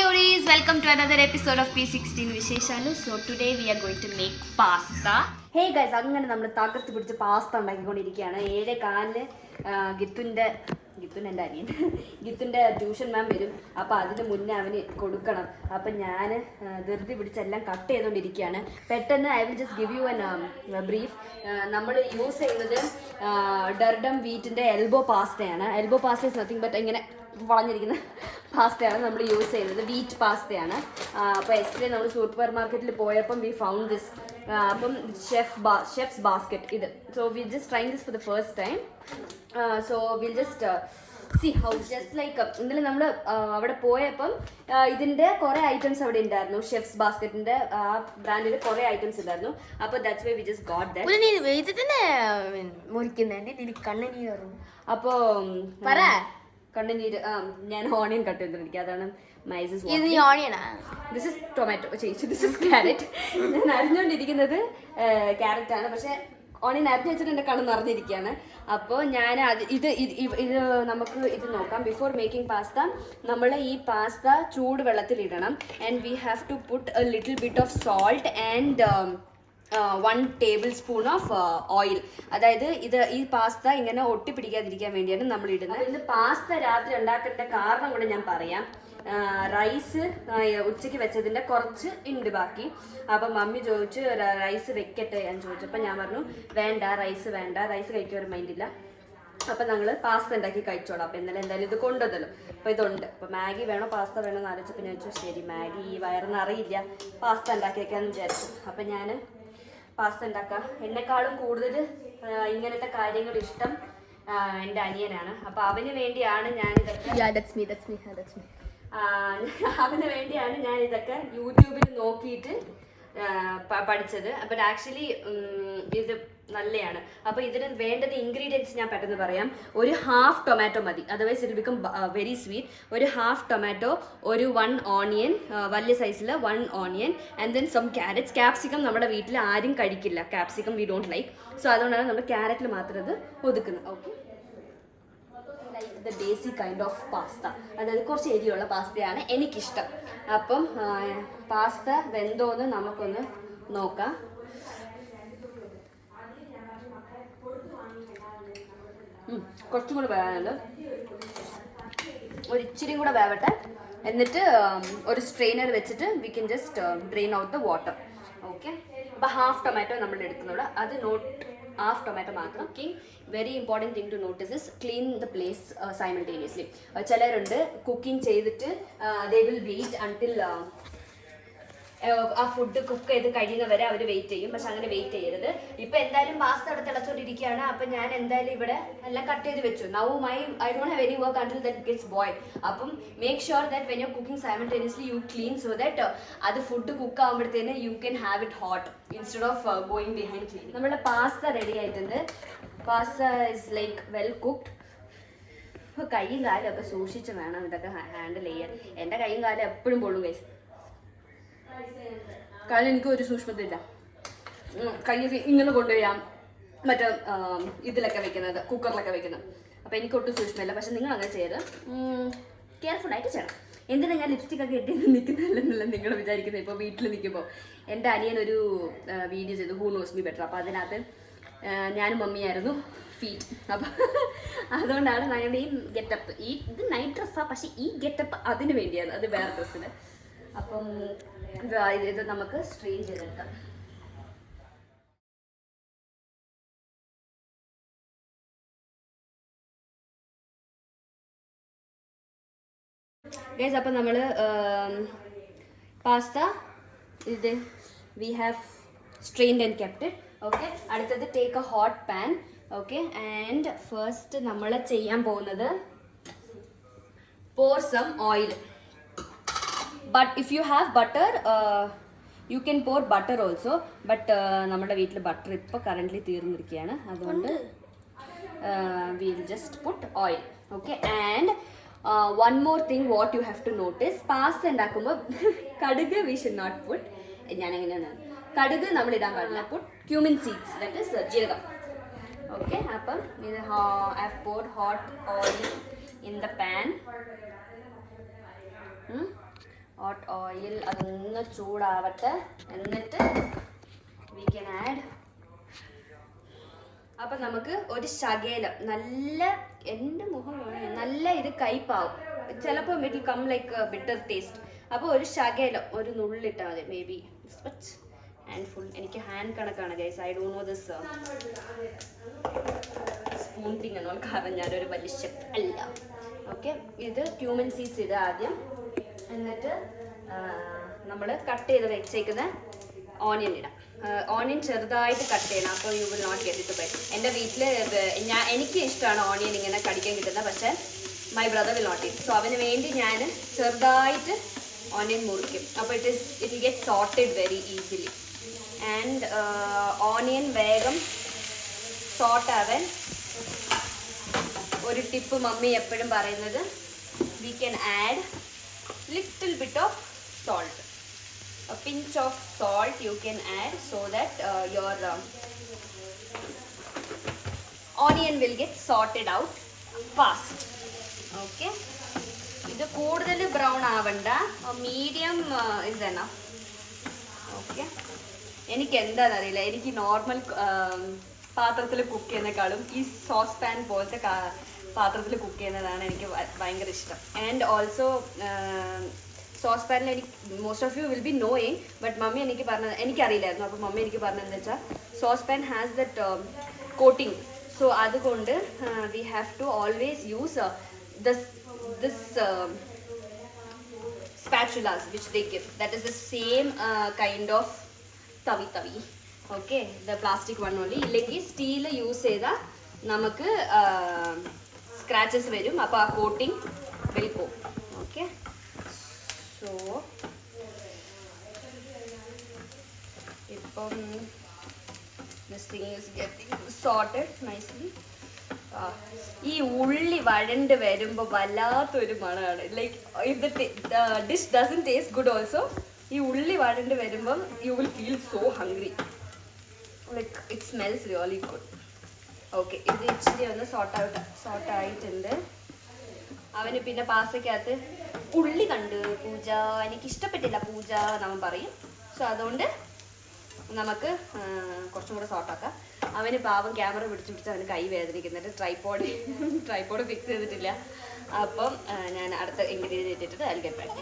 cuties, welcome to another episode of P16 Visheshalu. So today we are going to make pasta. Hey guys, അങ്ങനെ നമ്മൾ തകർത്ത് പിടിച്ച് pasta ഉണ്ടാക്കിക്കൊണ്ടിരിക്കുകയാണ്. 7:15 ഗിത്തുൻ്റെ അനിയൻ ഗിത്തുൻ്റെ tuition മാം വരും. അപ്പോൾ അതിന് മുന്നേ അവന് കൊടുക്കണം. അപ്പം ഞാൻ ധൃതി പിടിച്ചെല്ലാം കട്ട് ചെയ്തുകൊണ്ടിരിക്കുകയാണ്. പെട്ടെന്ന് I will just give you an brief. നമ്മൾ യൂസ് ചെയ്യുന്നത് ഡർഡം വീറ്റിൻ്റെ എൽബോ പാസ്തയാണ്. Elbow pasta is nothing but ഇങ്ങനെ വളഞ്ഞിരിക്കുന്ന പാസ്തയാണ് നമ്മൾ യൂസ് ചെയ്യുന്നത്. വീറ്റ് പാസ്തയാണ്. അപ്പോൾ എസ്റ്റിലെ നമ്മൾ സൂപ്പർ മാർക്കറ്റിൽ പോയപ്പം വി ഫൗണ്ട് ദിസ്. അപ്പം ഷെഫ്സ് ബാസ്ക്കറ്റ് ഇത്. So we just trying this for the first time. So will just see how just like ഇന്നലെ നമ്മൾ അവിടെ പോയപ്പം ഇതിൻ്റെ കുറേ ഐറ്റംസ് അവിടെ ഉണ്ടായിരുന്നു. ഷെഫ്സ് ബാസ്ക്കറ്റിൻ്റെ ആ ബ്രാൻഡിൽ കുറേ ഐറ്റംസ് ഉണ്ടായിരുന്നു. അപ്പോൾ that's why we just got that. അപ്പോൾ കണ്ണുനീര് ഞാൻ ഓണിയൻ കട്ട് ചെയ്തിരിക്കുക. അതാണ് ദിസ് ഇസ് ടൊമാറ്റോ ചേച്ചി, ദിസ് ഇസ് ക്യാരറ്റ്. ഞാൻ അരിഞ്ഞുകൊണ്ടിരിക്കുന്നത് ക്യാരറ്റ് ആണ്. പക്ഷെ ഓണിയൻ അരിഞ്ഞു വെച്ചിട്ട് എൻ്റെ കണ്ണ് നിറഞ്ഞിരിക്കുകയാണ്. അപ്പോൾ ഞാൻ ഇത് നമുക്ക് ഇത് നോക്കാം. ബിഫോർ മേക്കിംഗ് പാസ്ത നമ്മൾ ഈ പാസ്ത ചൂട് വെള്ളത്തിലിടണം. And we have to put a little bit of salt and 1 tablespoon of oil. അതായത് ഈ പാസ്ത ഇങ്ങനെ ഒട്ടിപ്പിടിക്കാതിരിക്കാൻ വേണ്ടിയാണ് നമ്മൾ ഇടുന്നത്. ഇത് പാസ്ത രാത്രി ഉണ്ടാക്കേണ്ട കാരണം കൂടെ ഞാൻ പറയാം. റൈസ് ഉച്ചയ്ക്ക് വെച്ചതിൻ്റെ കുറച്ച് ഉണ്ട് ബാക്കി. അപ്പം മമ്മി ചോദിച്ചു റൈസ് വെക്കട്ടെ ഞാൻ ചോദിച്ചപ്പോൾ ഞാൻ പറഞ്ഞു വേണ്ട, റൈസ് കഴിക്കാൻ ഒരു മൈൻഡില്ല. അപ്പം ഞങ്ങൾ പാസ്ത ഉണ്ടാക്കി കഴിച്ചോളാം. അപ്പം ഇന്നലെ എന്തായാലും ഇത് കൊണ്ടുവന്നല്ലോ. അപ്പോൾ ഇതുണ്ട്. അപ്പോൾ മാഗി വേണോ പാസ്ത വേണോ എന്ന് ആലോചിച്ചപ്പോൾ ഞാൻ ചോദിച്ചു ശരി മാഗി വയറിന് അറിയില്ല, പാസ്ത ഉണ്ടാക്കിയേക്കാന്ന് വിചാരിച്ചു. അപ്പം ഞാൻ പാസ്ത ഉണ്ടാക്കാം. എന്നെക്കാളും കൂടുതൽ ഇങ്ങനത്തെ കാര്യങ്ങൾ ഇഷ്ടം എൻ്റെ അനിയനാണ്. അപ്പോൾ അവന് വേണ്ടിയാണ് ഞാനിതൊക്കെ യൂട്യൂബിൽ നോക്കിയിട്ട് പഠിച്ചത്. ബട്ട് ആക്ച്വലി ഇത് നല്ലതാണ്. അപ്പോൾ ഇതിന് വേണ്ടത് ഇൻഗ്രീഡിയൻസ് ഞാൻ പെട്ടെന്ന് പറയാം. ഒരു ഹാഫ് ടൊമാറ്റോ മതി, otherwise it become very sweet. ഒരു ഹാഫ് ടൊമാറ്റോ, ഒരു 1 ഓണിയൻ, വലിയ സൈസിൽ 1 onion, and then some carrots. Capsicum നമ്മുടെ വീട്ടിൽ ആരും കഴിക്കില്ല. Capsicum we don't like. So അതുകൊണ്ടാണ് നമ്മൾ ക്യാരറ്റിൽ മാത്രം ഇത് ഒതുക്കുന്നത്. Okay, like the basic kind of pasta. അതായത് കുറച്ച് എരിയുള്ള പാസ്തയാണ് എനിക്കിഷ്ടം. അപ്പം പാസ്ത വെന്തോന്ന് നമുക്കൊന്ന് നോക്കാം. കുറച്ചും കൂടി വേവാനുണ്ട്. ഒരു ഇച്ചിരി കൂടെ വേവട്ടെ. എന്നിട്ട് ഒരു സ്ട്രെയിനർ വെച്ചിട്ട് we can just drain out the water. Okay, അപ്പോൾ ഹാഫ് ടൊമാറ്റോ നമ്മൾ എടുക്കുന്നുള്ളൂ. അത് ഹാഫ് ടൊമാറ്റോ മാത്രം. Very important thing to notice is clean the place simultaneously. ചിലരുണ്ട് കുക്കിംഗ് ചെയ്തിട്ട് ദേ വിൽ വെയിറ്റ് അൺടിൽ ആ ഫുഡ് കുക്ക് ചെയ്ത് കഴിയുന്നവരെ അവർ വെയിറ്റ് ചെയ്യും. പക്ഷെ അങ്ങനെ വെയിറ്റ് ചെയ്യരുത്. ഇപ്പം എന്തായാലും പാസ്ത അവിടെ തിളച്ചോണ്ടിരിക്കുകയാണ്. അപ്പം ഞാൻ എന്തായാലും ഇവിടെ എല്ലാം കട്ട് ചെയ്ത് വെച്ചു. Now I don't have any work until that gets boiled. അപ്പം make sure that when you cooking simultaneously you clean so that അത് ഫുഡ് കുക്ക് ആകുമ്പോഴത്തേന് you can have it hot instead of going behind clean. നമ്മുടെ pasta ready ആയിട്ടുണ്ട്. Pasta is like well cooked. ഇപ്പോൾ കൈയും കാലും ഒക്കെ സൂക്ഷിച്ച് വേണം ഇതൊക്കെ ഹാൻഡിൽ ചെയ്യാൻ. എൻ്റെ കൈയും കാലും എപ്പോഴും പൊള്ളും ഗൈസ്. കാരണം എനിക്ക് ഒരു സൂക്ഷ്മതയില്ല. കൈ ഇങ്ങനെ കൊണ്ടുപോയാം മറ്റേ ഇതിലൊക്കെ വെക്കുന്നത്, കുക്കറിലൊക്കെ വെക്കുന്നത്. അപ്പോൾ എനിക്ക് ഒട്ടും സൂക്ഷ്മമില്ല. പക്ഷെ നിങ്ങൾ അങ്ങനെ ചെയ്യരുത്, കെയർഫുള്ളായിട്ട് ചെയ്യണം. എന്തിനാ ഞാൻ ലിപ്സ്റ്റിക് ഒക്കെ ഇട്ട് നിൽക്കുന്നില്ലെന്നല്ല നിങ്ങൾ വിചാരിക്കുന്നത്. ഇപ്പോൾ വീട്ടിൽ നിൽക്കുമ്പോൾ എൻ്റെ അനിയനൊരു വീഡിയോ ചെയ്തു ഹൂ നോസ് മീ ബെറ്റർ. അപ്പോൾ അതിനകത്ത് ഞാനും മമ്മിയായിരുന്നു ഫീറ്റ്. അപ്പം അതുകൊണ്ടാണ് ഞങ്ങളുടെ ഈ ഗെറ്റപ്പ്. ഇത് നൈറ്റ് ഡ്രസ്സാണ്, പക്ഷേ ഈ ഗെറ്റപ്പ് അതിന് വേണ്ടിയാണ്, അത് വേറെ ഡ്രസ്സിന്. അപ്പം ഇത് നമുക്ക് സ്ട്രെയിൻ ചെയ്തെടുക്കാം. ഗൈസ്, അപ്പം നമ്മൾ പാസ്ത ഇത് we have strained and kept it. Okay, അടുത്തത് take a hot pan. Okay, and first നമ്മൾ ചെയ്യാൻ പോകുന്നത് pour some oil. But if you have butter, you can pour butter also. But നമ്മുടെ വീട്ടിൽ ബട്ടർ ഇപ്പോൾ കറൻ്റ്ലി തീർന്നിരിക്കുകയാണ്. അതുകൊണ്ട് we'll just put oil. Okay, and one more thing what you have to notice, pasta ഉണ്ടാക്കുമ്പോൾ കടുക് we should not put. ഞാൻ എങ്ങനെയാണ് കടുക് നമ്മൾ ഇടാൻ പാടില്ല. put cumin seeds, that is ജീരകം. Okay, അപ്പം ഇത് I have poured hot oil in the pan. Hot oil അതൊന്ന് ചൂടാവട്ടെ. എന്നിട്ട് വി ക്യാൻ ആഡ്. അപ്പം നമുക്ക് ഒരു ശകലം നല്ല, എൻ്റെ മുഖം നല്ല ഇത് കയ്പാവും, ചിലപ്പോൾ it come like bitter taste. അപ്പോൾ ഒരു ശകലം, ഒരു നുള്ളിട്ടാൽ മതി. Maybe handful. എനിക്ക് ഹാൻഡ് കണക്കാണ് guys. I don't know this spoon thing എന്നോ, കാരണം ഞാനൊരു വലിയ ഷെഫ് അല്ല. ഓക്കെ, ഇത് ക്യൂമിൻ സീഡ്സ് ഇടുക ആദ്യം. എന്നിട്ട് നമ്മൾ കട്ട് ചെയ്ത് വെച്ചേക്കുന്ന ഓണിയൻ ഇടാം. ഓണിയൻ ചെറുതായിട്ട് കട്ട് ചെയ്യണം, അപ്പോൾ you will not get it by. എൻ്റെ വീട്ടിൽ എനിക്ക് ഇഷ്ടമാണ് ഓണിയൻ ഇങ്ങനെ കടിക്കാൻ കിട്ടുന്നത്, പക്ഷേ my brother will not it. So അവന് വേണ്ടി ഞാൻ ചെറുതായിട്ട് ഓണിയൻ മുറിക്കും. അപ്പോൾ it will get sorted very easily. And onion വേഗം സോർട്ടാവാൻ ഒരു ടിപ്പ് മമ്മി എപ്പോഴും പറയുന്നത്, we can add little bit of salt. A pinch of salt you can add so that your onion will get sorted out fast. Okay, ഇത് കൂടുതൽ brown ആവണ്ട, medium is enough. Okay, എനിക്ക് എന്താണെന്നറിയില്ല, എനിക്ക് normal പാത്രത്തിൽ cook ചെയ്യുന്നേക്കാളും ഈ sauce pan പോലത്തെ പാത്രത്തിൽ കുക്ക് ചെയ്യുന്നതാണ് എനിക്ക് ഭയങ്കര ഇഷ്ടം. ആൻഡ് ഓൾസോ സോസ് പാനിൽ എനിക്ക് most of you will be knowing, but mummy എനിക്ക് പറഞ്ഞത് എനിക്കറിയില്ലായിരുന്നു. അപ്പോൾ മമ്മി എനിക്ക് പറഞ്ഞതെന്ന് വെച്ചാൽ saucepan has that coating. So അതുകൊണ്ട് we have to always use this spatulas which they give. That is the same kind of tavi. Okay, the plastic one only. ഇല്ലെങ്കിൽ steel use ചെയ്താൽ നമുക്ക് scratches വരും, അപ്പോൾ ആ coating will പോകും. Okay, so ഇപ്പം this thing is getting sorted nicely. ഈ ഉള്ളി വഴണ്ട് വരുമ്പോൾ വല്ലാത്തൊരു മണമാണ്. Like if the dish doesn't taste good also, ഈ ഉള്ളി വഴണ്ട് വരുമ്പം you will feel so hungry. Like it smells really good. Okay, ഇത് ഇച്ചിരി ഒന്ന് സോർട്ട് ആയിട്ടുണ്ട്. അവന് പിന്നെ പാസയ്ക്കകത്ത് ഉള്ളി കണ്ട് പൂജ എനിക്കിഷ്ടപ്പെട്ടില്ല, പൂജ നമ്മൾ പറയും. സോ അതുകൊണ്ട് നമുക്ക് കുറച്ചും കൂടെ സോർട്ടാക്കാം. അവന് പാവം ക്യാമറ പിടിച്ച് അവന് കൈ വേദനിക്കുന്നുണ്ട്. ട്രൈപോഡ് ഫിക്സ് ചെയ്തിട്ടില്ല. അപ്പം ഞാൻ അടുത്ത ഇൻഗ്രീഡിയൻറ്റ് ഇട്ടിട്ട് അതിൽ get back.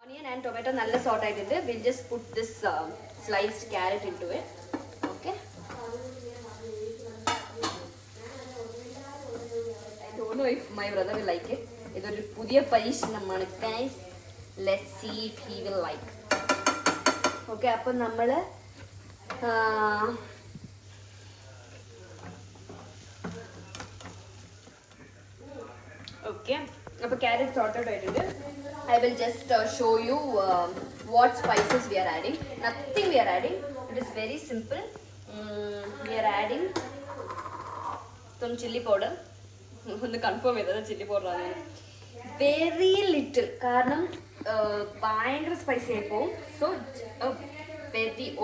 Onion and tomato നല്ല sort ആയിട്ടുണ്ട്. We'll just put this sliced carrot into it. Okay. I don't know if my brother will like it. ഇതൊരു പുതിയ പരീക്ഷണമാണ് guys. Let's see if he will like. Okay, അപ്പോൾ നമ്മൾ okay, അപ്പോൾ carrot sorted ആയിട്ടുണ്ട്. I will just show you what spices we are adding. Nothing we are adding. It is very simple. We are adding some chili powder. ഒന്ന് confirm ചെയ്തത് chilli powder ആണ്. Very little, കാരണം ഭയങ്കര spicy ആയി പോവും. So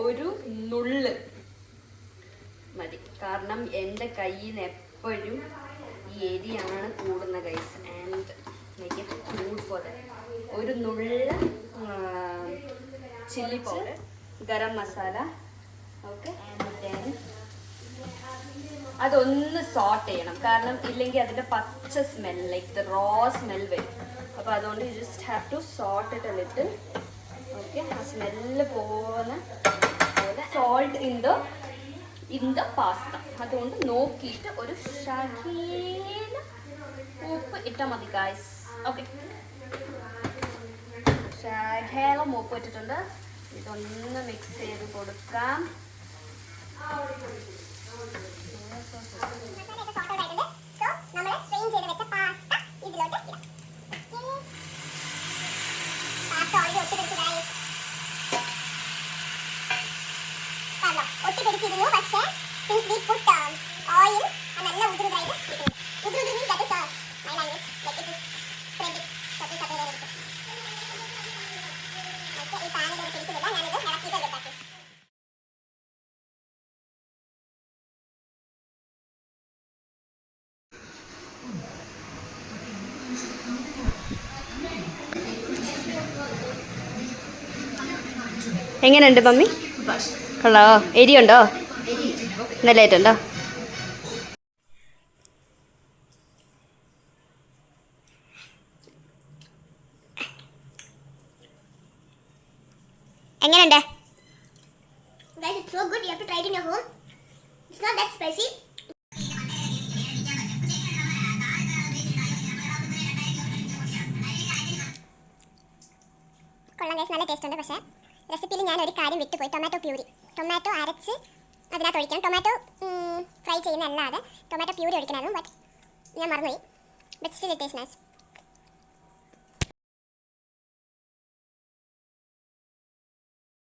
ഒരു നുള്ള് മതി, കാരണം എൻ്റെ കയ്യിൽ നിന്ന് എപ്പോഴും ഈ എരിയാണ് കൂടുന്ന guys. And make it good for that. ഒരു നുള്ള chilli powder, garam masala. Okay, and then അതൊന്ന് സോട്ട് ചെയ്യണം, കാരണം ഇല്ലെങ്കിൽ അതിൻ്റെ പച്ച smell, like the raw smell വരും. അപ്പോൾ അതുകൊണ്ട് you just have to saute it a little. Okay, ആ സ്മെല്ല് പോകുന്ന പോലെ സോൾട്ട് ഇൻ ദ പാസ്ത. അതുകൊണ്ട് നോക്കിയിട്ട് ഒരു ശകല ഉപ്പ് ഇട്ടാൽ മതി ഗായ്സ്. ഓക്കെ, ശകലം ഉപ്പ് ഇട്ടിട്ടുണ്ട്. ഇതൊന്ന് മിക്സ് ചെയ്ത് കൊടുക്കാം. ഒട്ടിപ്പിടിച്ചിരുന്നു, പക്ഷേ ഓയിൽ നല്ല ഉതിർതായിട്ട് എങ്ങനെയുണ്ട് മമ്മി? കൊള്ളോ? എരിയുണ്ടോ? നല്ലതായിട്ടുണ്ടോ? എങ്ങനെയുണ്ട്? Guys, it's so good. You have to try it in your home. It's not that spicy. കൊള്ളാം ഗൈസ്, നല്ല ടേസ്റ്റ് ഉണ്ട്. പക്ഷേ റെസിപ്പിയിൽ ഞാൻ ഒരു കാര്യം വിട്ടുപോയി. ടൊമാറ്റോ അരച്ച് അതിനകത്ത് ഒഴിക്കണം. ടൊമാറ്റോ ഫ്രൈ ചെയ്യുന്ന അല്ലാതെ ടൊമാറ്റോ പ്യൂരി ഒഴിക്കണമായിരുന്നു. ബട്ട് ഞാൻ മറന്നുപോയി. But still it taste nice.